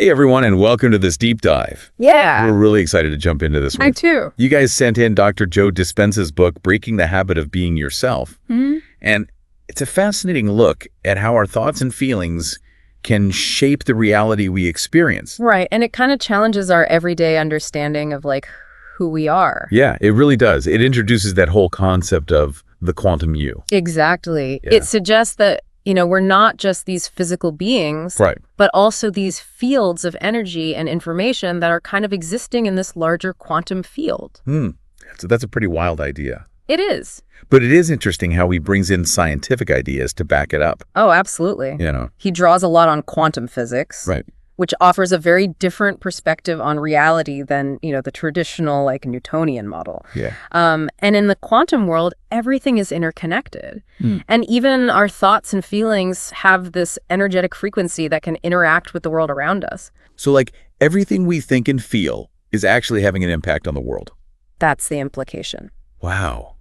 Hey, everyone, and welcome to this deep dive. Yeah. We're really excited to jump into this one. I too. You guys sent in Dr. Joe Dispenza's book, Breaking the Habit of Being Yourself. Mm-hmm. And it's a fascinating look at how our thoughts and feelings can shape the reality we experience. Right. And it kind of challenges our everyday understanding of like who we are. Yeah, it really does. It introduces that whole concept of the quantum you. Exactly. Yeah. It suggests that, we're not just these physical beings, Right. but also these fields of energy and information that are kind of existing in this larger quantum field. So that's a pretty wild idea. It is. But it is interesting how he brings in scientific ideas to back it up. Oh, absolutely. He draws a lot on quantum physics. Right. Which offers a very different perspective on reality than, the traditional, like, Newtonian model. Yeah. And in the quantum world, everything is interconnected. And even our thoughts and feelings have this energetic frequency that can interact with the world around us. So, like, everything we think and feel is actually having an impact on the world. That's the implication. Wow.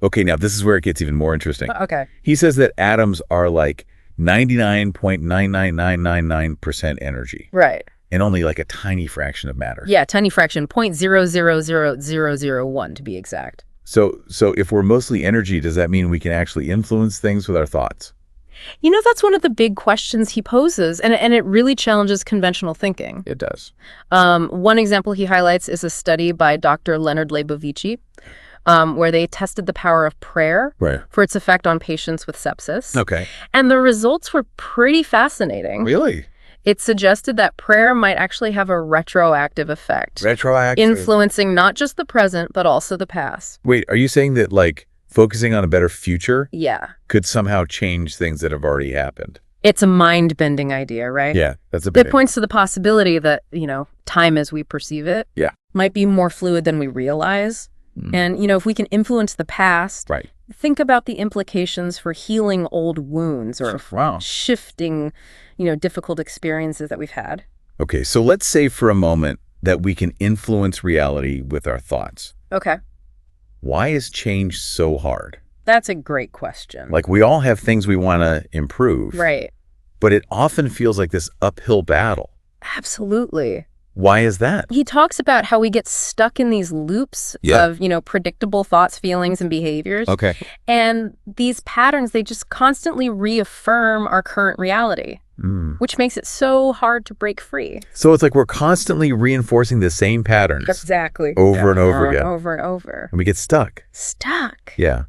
Okay, now this is where it gets even more interesting. Okay. He says that atoms are like 99.999999% energy. Right. And only like a tiny fraction of matter. Yeah, tiny fraction, 0.000001 to be exact. So if we're mostly energy, does that mean we can actually influence things with our thoughts? That's one of the big questions he poses, and it really challenges conventional thinking. It does. One example he highlights is a study by Dr. Leonard Leibovici, where they tested the power of prayer for its effect on patients with sepsis. Okay. And the results were pretty fascinating. Really? It suggested that prayer might actually have a retroactive effect. Retroactive? Influencing not just the present, but also the past. Wait, are you saying that, like, focusing on a better future could somehow change things that have already happened? It's a mind-bending idea, right? Yeah, that's a bit. It points to the possibility that, time as we perceive it might be more fluid than we realize. And, if we can influence the past, think about the implications for healing old wounds or shifting, difficult experiences that we've had. Okay, so let's say for a moment that we can influence reality with our thoughts. Okay. Why is change so hard? That's a great question. Like, we all have things we want to improve. Right. But it often feels like this uphill battle. Absolutely. Why is that? He talks about how we get stuck in these loops of, predictable thoughts, feelings, and behaviors. Okay. And these patterns, they just constantly reaffirm our current reality, which makes it so hard to break free. So it's like we're constantly reinforcing the same patterns. Exactly. Over and over again. Over and over. And we get stuck. Stuck. Yeah.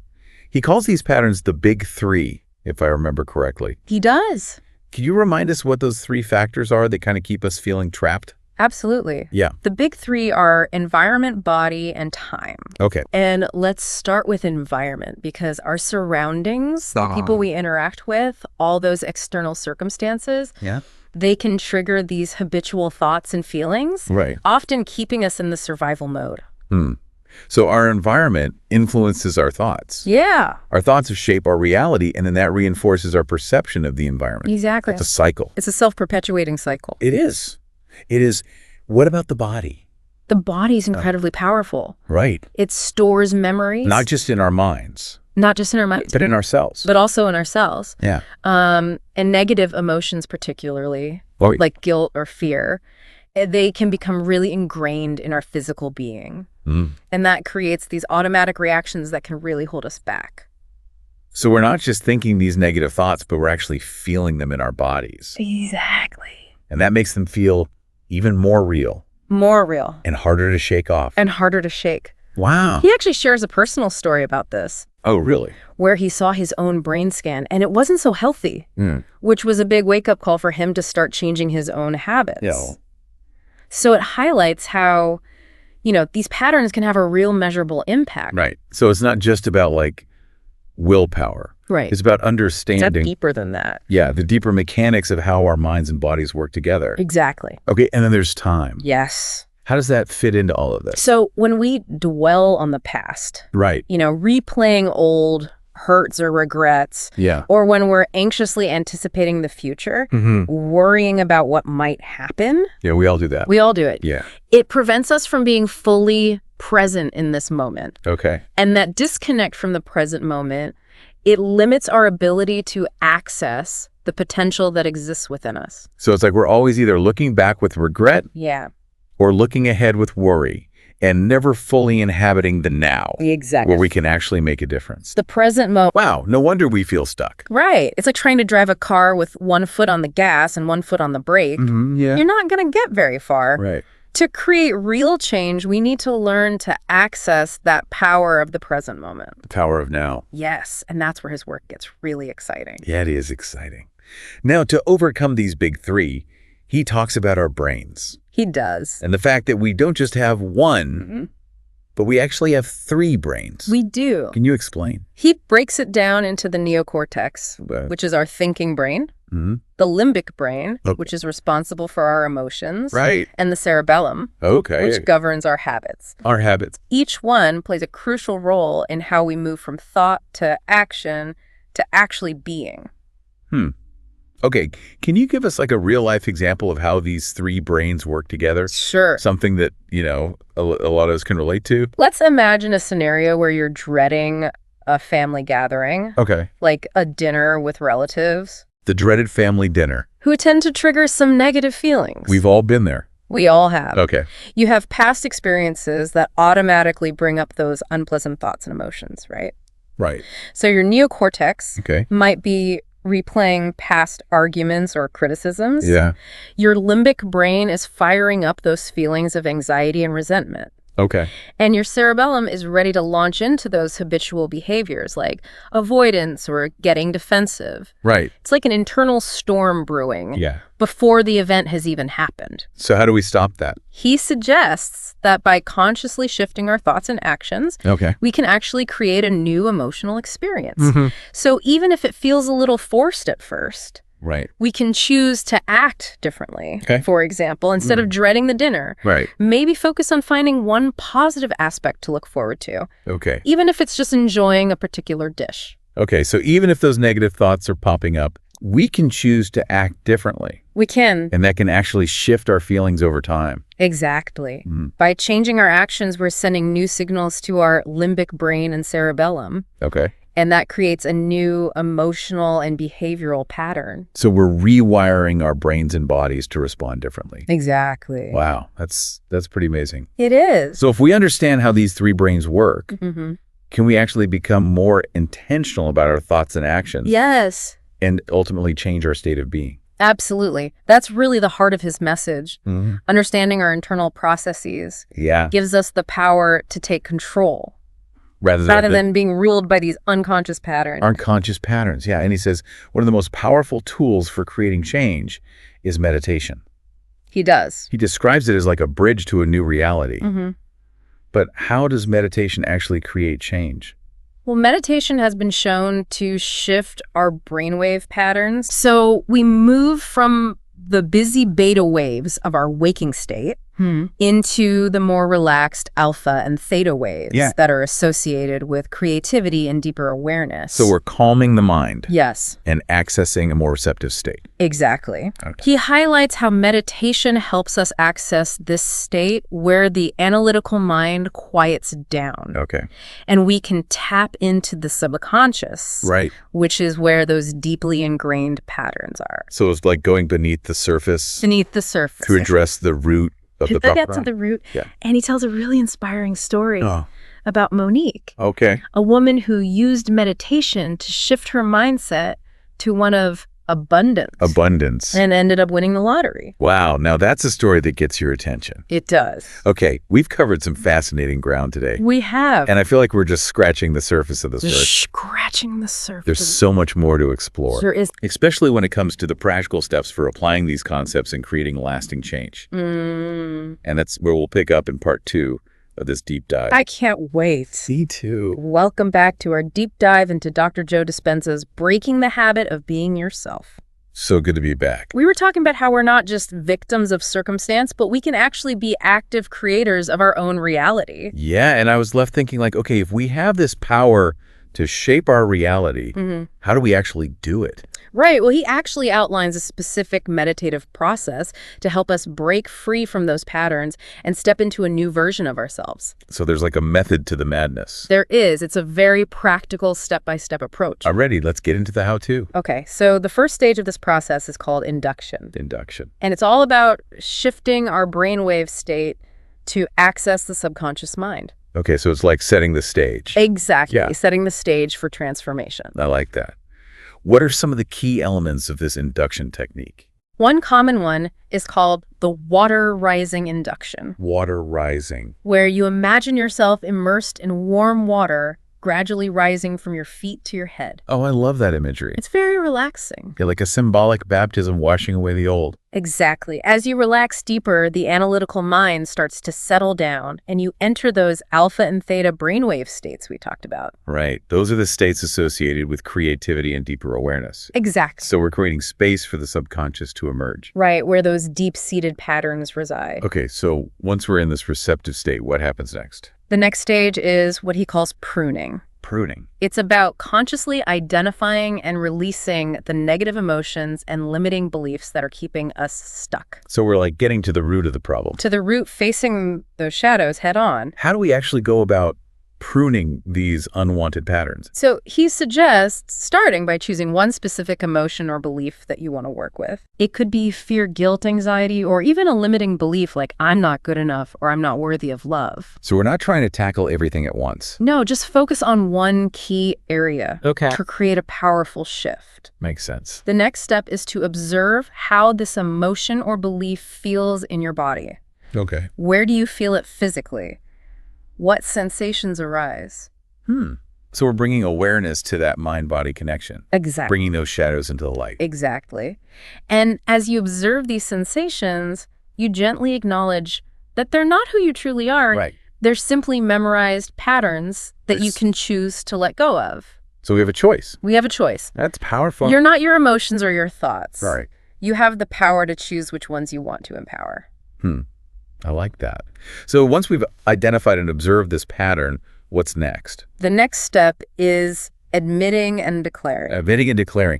He calls these patterns the big three, if I remember correctly. He does. Can you remind us what those three factors are that kind of keep us feeling trapped? Absolutely. Yeah. The big three are environment, body, and time. Okay. And let's start with environment, because our surroundings, the people we interact with, all those external circumstances, they can trigger these habitual thoughts and feelings, often keeping us in the survival mode. So our environment influences our thoughts. Yeah. Our thoughts shape our reality, and then that reinforces our perception of the environment. Exactly. It's a cycle. It's a self-perpetuating cycle. It is. It is. What about the body? The body's incredibly powerful. Right. It stores memories. Not just in our minds. Not just in our minds. But in our cells. But also in our cells. Yeah. And negative emotions particularly, like guilt or fear, they can become really ingrained in our physical being. And that creates these automatic reactions that can really hold us back. So we're not just thinking these negative thoughts, but we're actually feeling them in our bodies. Exactly. And that makes them feel even more real. More real. And harder to shake off. And harder to shake. Wow. He actually shares a personal story about this. Oh, really? Where he saw his own brain scan, and it wasn't so healthy, which was a big wake-up call for him to start changing his own habits. Yeah. So it highlights how, these patterns can have a real measurable impact. Right. So it's not just about, like, willpower. Right. It's about understanding. It's deeper than that. Yeah, the deeper mechanics of how our minds and bodies work together. Exactly. Okay, and then there's time. Yes. How does that fit into all of this? So when we dwell on the past, replaying old hurts or regrets, or when we're anxiously anticipating the future, worrying about what might happen. Yeah, we all do that. We all do it. Yeah. It prevents us from being fully present in this moment. Okay. And that disconnect from the present moment It limits our ability to access the potential that exists within us. So it's like we're always either looking back with regret or looking ahead with worry, and never fully inhabiting the now. Exactly. Where we can actually make a difference. The present moment. Wow, no wonder we feel stuck. Right. It's like trying to drive a car with one foot on the gas and one foot on the brake. You're not going to get very far. Right. To create real change, we need to learn to access that power of the present moment. The power of now. Yes, and that's where his work gets really exciting. Yeah, it is exciting. Now, to overcome these big three, he talks about our brains. He does. And the fact that we don't just have one, but we actually have three brains. We do. Can you explain? He breaks it down into the neocortex, which is our thinking brain, the limbic brain, which is responsible for our emotions, and the cerebellum, which governs our habits. Each one plays a crucial role in how we move from thought to action to actually being. Okay, can you give us like a real-life example of how these three brains work together? Sure. Something that, a lot of us can relate to? Let's imagine a scenario where you're dreading a family gathering. Okay. Like a dinner with relatives. The dreaded family dinner. Who tend to trigger some negative feelings. We've all been there. We all have. Okay. You have past experiences that automatically bring up those unpleasant thoughts and emotions, right? Right. So your neocortex might be replaying past arguments or criticisms. Yeah. Your limbic brain is firing up those feelings of anxiety and resentment. Okay. And your cerebellum is ready to launch into those habitual behaviors like avoidance or getting defensive. Right. It's like an internal storm brewing before the event has even happened. So how do we stop that? He suggests that by consciously shifting our thoughts and actions, we can actually create a new emotional experience. So even if it feels a little forced at first, we can choose to act differently. For example, instead of dreading the dinner, maybe focus on finding one positive aspect to look forward to. Even if it's just enjoying a particular dish. Okay, so even if those negative thoughts are popping up, we can choose to act differently. We can. And that can actually shift our feelings over time. Exactly. By changing our actions, we're sending new signals to our limbic brain and cerebellum. And that creates a new emotional and behavioral pattern. So we're rewiring our brains and bodies to respond differently. Exactly. Wow, that's pretty amazing. It is. So if we understand how these three brains work, can we actually become more intentional about our thoughts and actions? Yes. And ultimately change our state of being? Absolutely. That's really the heart of his message. Understanding our internal processes gives us the power to take control. Rather than being ruled by these unconscious patterns. Unconscious patterns, yeah. And he says one of the most powerful tools for creating change is meditation. He does. He describes it as like a bridge to a new reality. But how does meditation actually create change? Well, meditation has been shown to shift our brainwave patterns. So we move from the busy beta waves of our waking state into the more relaxed alpha and theta waves that are associated with creativity and deeper awareness. So we're calming the mind. Yes. And accessing a more receptive state. Exactly. He highlights how meditation helps us access this state where the analytical mind quiets down. And we can tap into the subconscious. Which is where those deeply ingrained patterns are. So it's like going beneath the surface. Beneath the surface. To address the root of the problem. That's at the root. And he tells a really inspiring story about Monique. A woman who used meditation to shift her mindset to one of abundance. And ended up winning the lottery. Wow. Now that's a story that gets your attention. It does. Okay. We've covered some fascinating ground today. We have. And I feel like we're just scratching the surface of this earth. Scratching the surface. There's so much more to explore. There is. Especially when it comes to the practical steps for applying these concepts and creating lasting change. And that's where we'll pick up in part 2 of this deep dive. I can't wait. Me too. Welcome back to our deep dive into Dr. Joe Dispenza's Breaking the Habit of Being Yourself. So good to be back. We were talking about how we're not just victims of circumstance, but we can actually be active creators of our own reality. Yeah, and I was left thinking like, okay, if we have this power to shape our reality, how do we actually do it? Right. Well, he actually outlines a specific meditative process to help us break free from those patterns and step into a new version of ourselves. So there's like a method to the madness. There is. It's a very practical step-by-step approach. Alrighty, let's get into the how-to. Okay, so the first stage of this process is called induction. Induction. And it's all about shifting our brainwave state to access the subconscious mind. Okay, so it's like setting the stage. Exactly. Yeah. Setting the stage for transformation. I like that. What are some of the key elements of this induction technique? One common one is called the water rising induction. Water rising. Where you imagine yourself immersed in warm water, gradually rising from your feet to your head. Oh, I love that imagery. It's very relaxing. Yeah, like a symbolic baptism washing away the old. Exactly. As you relax deeper, the analytical mind starts to settle down, and you enter those alpha and theta brainwave states we talked about. Right. Those are the states associated with creativity and deeper awareness. Exactly. So we're creating space for the subconscious to emerge. Right, where those deep-seated patterns reside. Okay, so once we're in this receptive state, what happens next? The next stage is what he calls pruning. Pruning. It's about consciously identifying and releasing the negative emotions and limiting beliefs that are keeping us stuck. So we're like getting to the root of the problem. To the root, facing those shadows head on. How do we actually go about pruning these unwanted patterns? So he suggests starting by choosing one specific emotion or belief that you want to work with. It could be fear, guilt, anxiety, or even a limiting belief like I'm not good enough or I'm not worthy of love. So we're not trying to tackle everything at once. No, just focus on one key area to create a powerful shift. Makes sense. The next step is to observe how this emotion or belief feels in your body. Okay. Where do you feel it physically? What sensations arise? So we're bringing awareness to that mind-body connection. Exactly. Bringing those shadows into the light. Exactly. And as you observe these sensations, you gently acknowledge that they're not who you truly are. Right. They're simply memorized patterns that you can choose to let go of. So we have a choice. We have a choice. That's powerful. You're not your emotions or your thoughts. Right. You have the power to choose which ones you want to empower. I like that. So once we've identified and observed this pattern, what's next? The next step is admitting and declaring. Admitting and declaring.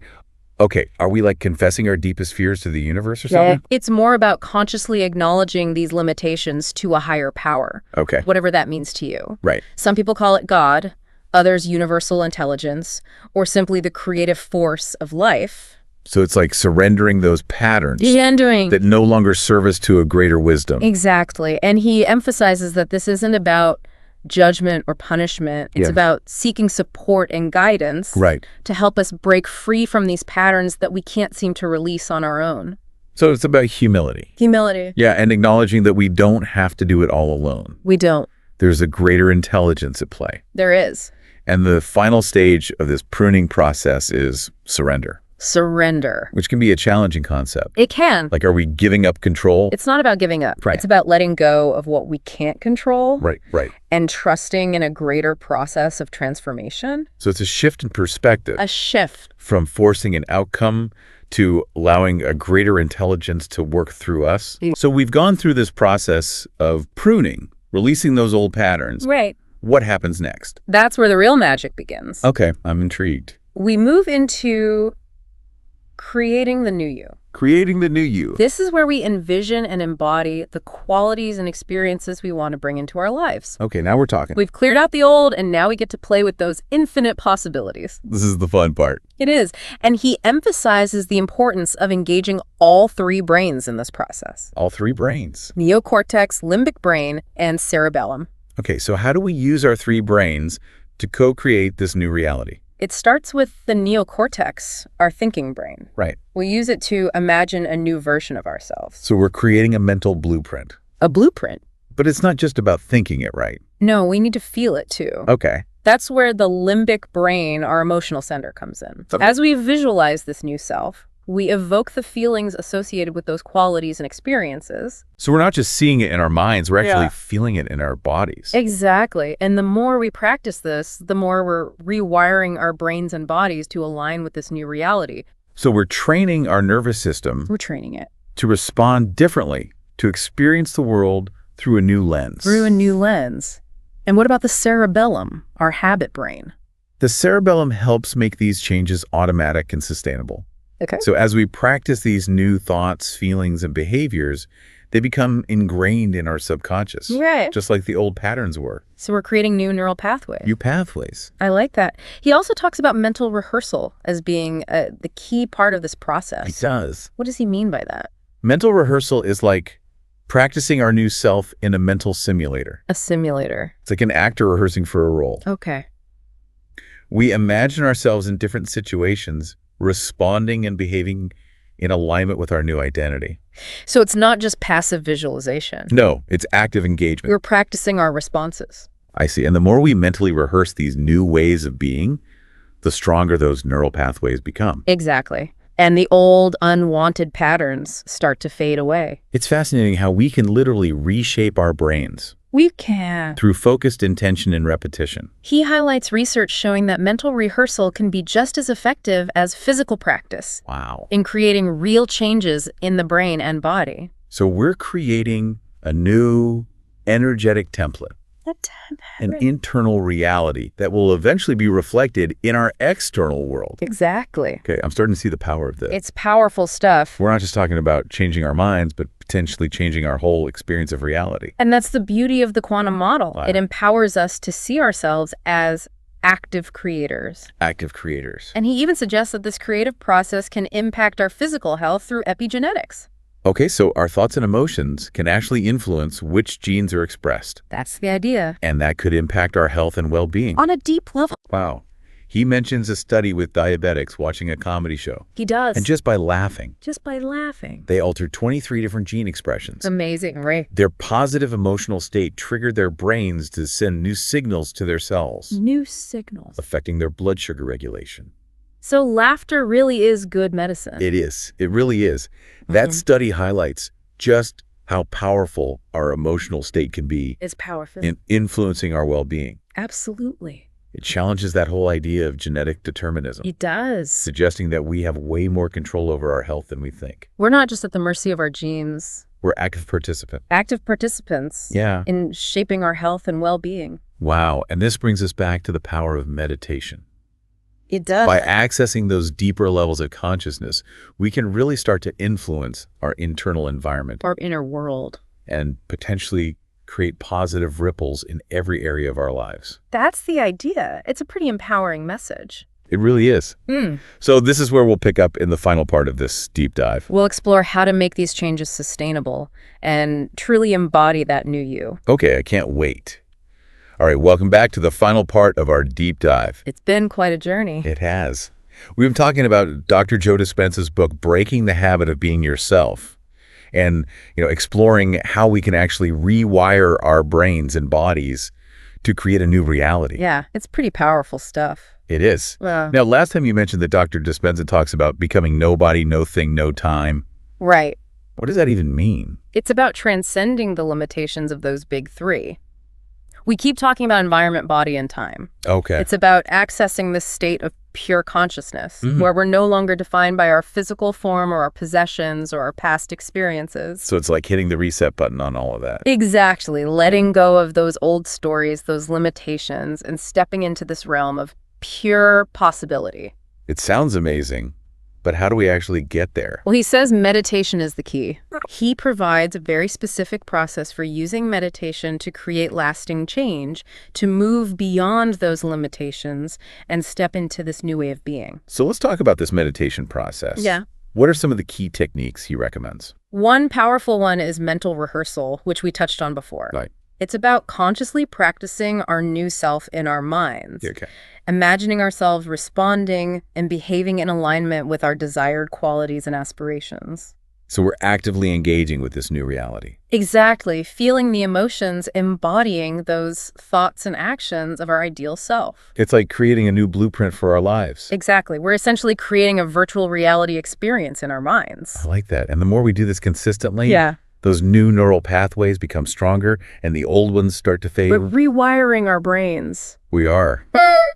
Okay, are we like confessing our deepest fears to the universe or something? It's more about consciously acknowledging these limitations to a higher power. Okay. Whatever that means to you. Right. Some people call it God, others universal intelligence, or simply the creative force of life. So it's like surrendering those patterns Surrendering. that no longer serve us to a greater wisdom. Exactly. And he emphasizes that this isn't about judgment or punishment. It's about seeking support and guidance to help us break free from these patterns that we can't seem to release on our own. So it's about humility. Humility. Yeah, and acknowledging that we don't have to do it all alone. We don't. There's a greater intelligence at play. There is. And the final stage of this pruning process is surrender. Surrender. Which can be a challenging concept. It can. Like, are we giving up control? It's not about giving up. Right. It's about letting go of what we can't control. Right. And trusting in a greater process of transformation. So it's a shift in perspective. A shift. From forcing an outcome to allowing a greater intelligence to work through us. So we've gone through this process of pruning, releasing those old patterns. Right. What happens next? That's where the real magic begins. Okay, I'm intrigued. We move into creating the new you. Creating the new you. This is where we envision and embody the qualities and experiences we want to bring into our lives. Okay, now we're talking. We've cleared out the old, and now we get to play with those infinite possibilities. This is the fun part. It is. And he emphasizes the importance of engaging all three brains in this process. All three brains. Neocortex, limbic brain, and cerebellum. Okay, so how do we use our three brains to co-create this new reality? It starts with the neocortex, our thinking brain. Right. We use it to imagine a new version of ourselves. So we're creating a mental blueprint. A blueprint. But it's not just about thinking it, right? No, we need to feel it too. Okay. That's where the limbic brain, our emotional center, comes in. As we visualize this new self, we evoke the feelings associated with those qualities and experiences. So we're not just seeing it in our minds, we're actually feeling it in our bodies. Exactly. And the more we practice this, the more we're rewiring our brains and bodies to align with this new reality. So we're training our nervous system. We're training it. To respond differently, to experience the world through a new lens. Through a new lens. And what about the cerebellum, our habit brain? The cerebellum helps make these changes automatic and sustainable. Okay. So as we practice these new thoughts, feelings, and behaviors, they become ingrained in our subconscious. Right. Just like the old patterns were. So we're creating new neural pathways. New pathways. I like that. He also talks about mental rehearsal as being the key part of this process. He does. What does he mean by that? Mental rehearsal is like practicing our new self in a mental simulator. A simulator. It's like an actor rehearsing for a role. Okay. We imagine ourselves in different situations, responding and behaving in alignment with our new identity. So it's not just passive visualization. No, it's active engagement. We're practicing our responses. I see. And the more we mentally rehearse these new ways of being, the stronger those neural pathways become. Exactly. And the old, unwanted patterns start to fade away. It's fascinating how we can literally reshape our brains. We can. Through focused intention and repetition. He highlights research showing that mental rehearsal can be just as effective as physical practice. Wow. In creating real changes in the brain and body. So we're creating a new energetic template. An internal reality that will eventually be reflected in our external world. Exactly. Okay, I'm starting to see the power of this. It's powerful stuff. We're not just talking about changing our minds, but potentially changing our whole experience of reality. And that's the beauty of the quantum model. Wow. It empowers us to see ourselves as active creators. Active creators. And he even suggests that this creative process can impact our physical health through epigenetics. Okay, so our thoughts and emotions can actually influence which genes are expressed. That's the idea. And that could impact our health and well-being. On a deep level. Wow. He mentions a study with diabetics watching a comedy show. He does. And just by laughing. They altered 23 different gene expressions. It's amazing, right? Their positive emotional state triggered their brains to send new signals to their cells. New signals. Affecting their blood sugar regulation. So laughter really is good medicine. It is. It really is. That study highlights just how powerful our emotional state can be. It's powerful. In influencing our well-being. Absolutely. It challenges that whole idea of genetic determinism. It does. Suggesting that we have way more control over our health than we think. We're not just at the mercy of our genes. We're active participants. Active participants. Yeah. In shaping our health and well-being. Wow. And this brings us back to the power of meditation. It does. By accessing those deeper levels of consciousness, we can really start to influence our internal environment. Our inner world. And potentially create positive ripples in every area of our lives. That's the idea. It's a pretty empowering message. It really is. So this is where we'll pick up in the final part of this deep dive. We'll explore how to make these changes sustainable and truly embody that new you. Okay, I can't wait. All right, welcome back to the final part of our deep dive. It's been quite a journey. It has. We've been talking about Dr. Joe Dispenza's book, Breaking the Habit of Being Yourself, and exploring how we can actually rewire our brains and bodies to create a new reality. Yeah, it's pretty powerful stuff. It is. Now, last time you mentioned that Dr. Dispenza talks about becoming nobody, no thing, no time. Right. What does that even mean? It's about transcending the limitations of those big three. We keep talking about environment, body, and time. Okay. It's about accessing this state of pure consciousness, where we're no longer defined by our physical form or our possessions or our past experiences. So it's like hitting the reset button on all of that. Exactly. Letting go of those old stories, those limitations, and stepping into this realm of pure possibility. It sounds amazing, but how do we actually get there? Well, he says meditation is the key. He provides a very specific process for using meditation to create lasting change, to move beyond those limitations and step into this new way of being. So let's talk about this meditation process. Yeah. What are some of the key techniques he recommends? One powerful one is mental rehearsal, which we touched on before. Right. It's about consciously practicing our new self in our minds. Okay. Imagining ourselves responding and behaving in alignment with our desired qualities and aspirations. So we're actively engaging with this new reality. Exactly. Feeling the emotions, embodying those thoughts and actions of our ideal self. It's like creating a new blueprint for our lives. Exactly. We're essentially creating a virtual reality experience in our minds. I like that. And the more we do this consistently, yeah, those new neural pathways become stronger and the old ones start to fade. We're rewiring our brains. We are.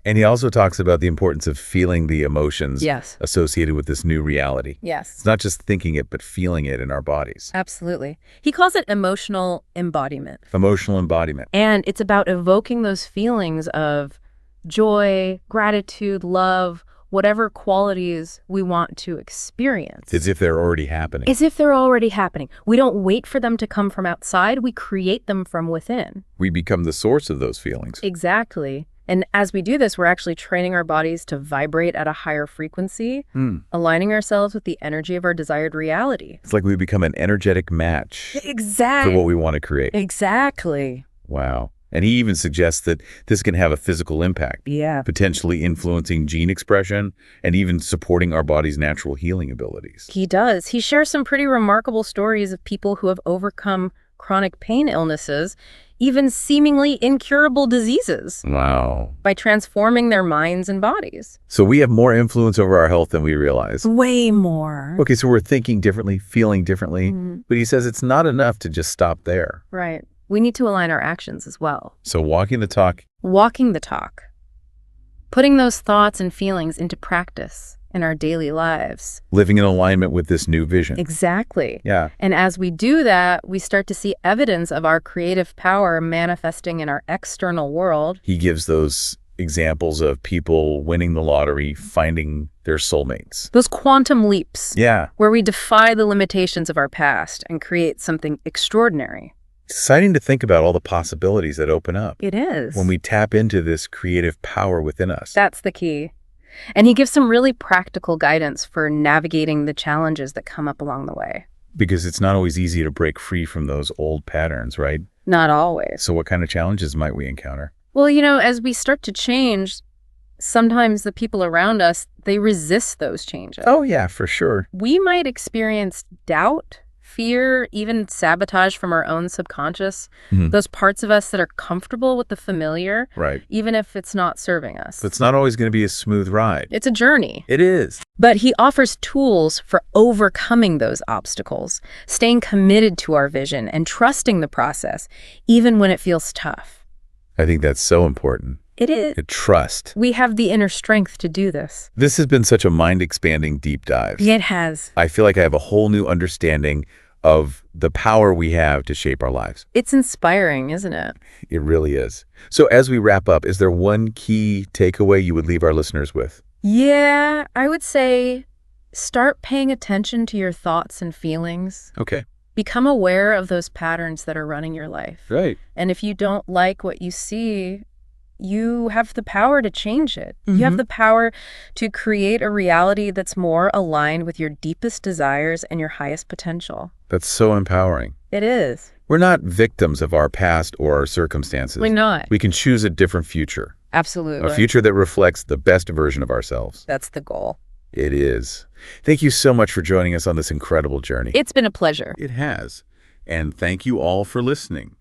And he also talks about the importance of feeling the emotions yes. associated with this new reality. Yes. It's not just thinking it, but feeling it in our bodies. Absolutely. He calls it emotional embodiment. Emotional embodiment. And it's about evoking those feelings of joy, gratitude, love, whatever qualities we want to experience. As if they're already happening. As if they're already happening. We don't wait for them to come from outside. We create them from within. We become the source of those feelings. Exactly. And as we do this, we're actually training our bodies to vibrate at a higher frequency, aligning ourselves with the energy of our desired reality. It's like we become an energetic match for what we want to create. Exactly. Wow. And he even suggests that this can have a physical impact, potentially influencing gene expression and even supporting our body's natural healing abilities. He does. He shares some pretty remarkable stories of people who have overcome chronic pain illnesses, even seemingly incurable diseases. Wow. By transforming their minds and bodies. So we have more influence over our health than we realize. Way more. Okay, so we're thinking differently, feeling differently, but he says it's not enough to just stop there. Right. We need to align our actions as well. So walking the talk. Walking the talk. Putting those thoughts and feelings into practice in our daily lives. Living in alignment with this new vision. Exactly. Yeah. And as we do that, we start to see evidence of our creative power manifesting in our external world. He gives those examples of people winning the lottery, finding their soulmates. Those quantum leaps. Yeah. Where we defy the limitations of our past and create something extraordinary. Exciting to think about all the possibilities that open up. It is. When we tap into this creative power within us. That's the key. And he gives some really practical guidance for navigating the challenges that come up along the way. Because it's not always easy to break free from those old patterns, right? Not always. So what kind of challenges might we encounter? Well, you know, as we start to change, sometimes the people around us, they resist those changes. Oh, yeah, for sure. We might experience doubt, fear, even sabotage from our own subconscious, those parts of us that are comfortable with the familiar, right? Even if it's not serving us. But it's not always going to be a smooth ride. It's a journey. It is. But he offers tools for overcoming those obstacles, staying committed to our vision and trusting the process, even when it feels tough. I think that's so important. It is. To trust. We have the inner strength to do this. This has been such a mind-expanding deep dive. It has. I feel like I have a whole new understanding of the power we have to shape our lives. It's inspiring, isn't it? It really is. So as we wrap up, is there one key takeaway you would leave our listeners with? Yeah, I would say start paying attention to your thoughts and feelings. Okay. Become aware of those patterns that are running your life. Right. And if you don't like what you see, you have the power to change it. You have the power to create a reality that's more aligned with your deepest desires and your highest potential. That's so empowering. It is. We're not victims of our past or our circumstances. We're not. We can choose a different future. Absolutely. A future that reflects the best version of ourselves. That's the goal. It is. Thank you so much for joining us on this incredible journey. It's been a pleasure. It has. And thank you all for listening.